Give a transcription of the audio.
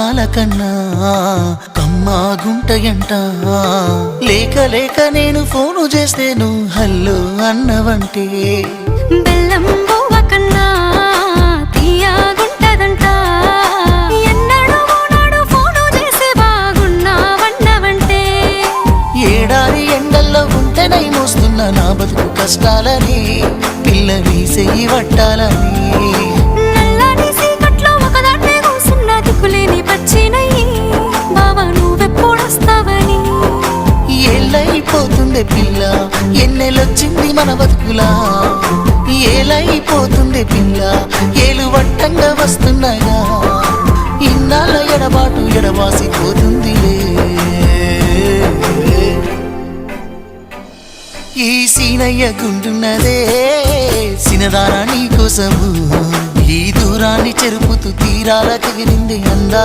రాగాల కన్నా కమ్మాగుంటయంట. లేక లేక నేను ఫోను చేస్తే నువ్వు హల్లో అన్నవంటే బెల్లం బువ్వ కన్నా తీయగుంటదంట. ఎన్నడూ నాడు ఫోను చేసి బాగున్నావన్నవంటే ఏడాది ఎండల్లో ఉంటేనై మోస్తున్న నా బతుకు కష్టాలని పిల్ల వీసేయి వట్టాలని. నల్లని సీకట్లో ఒకదాన్నే కూసున్న దిక్కులేని పచ్చినయ్యి బావా నువ్వెప్పుడొస్తావని. ఏళ్ళైపోతుంది పిల్ల ఎన్నెలొచ్చింది మన బతుకులా. ఏలైపోతుంది పిల్ల ఏలు వట్టంగా వస్తున్నాగా. ఇన్నాళ్ళ ఎడబాటు ఎడవాసిపోతుందిలే. ఈ సీనయ్య గుండున్నదే సినదానా నీ కోసము. ఈ దూరాన్ని చెరుపుతూ తీరాల తెగిరింది అందా.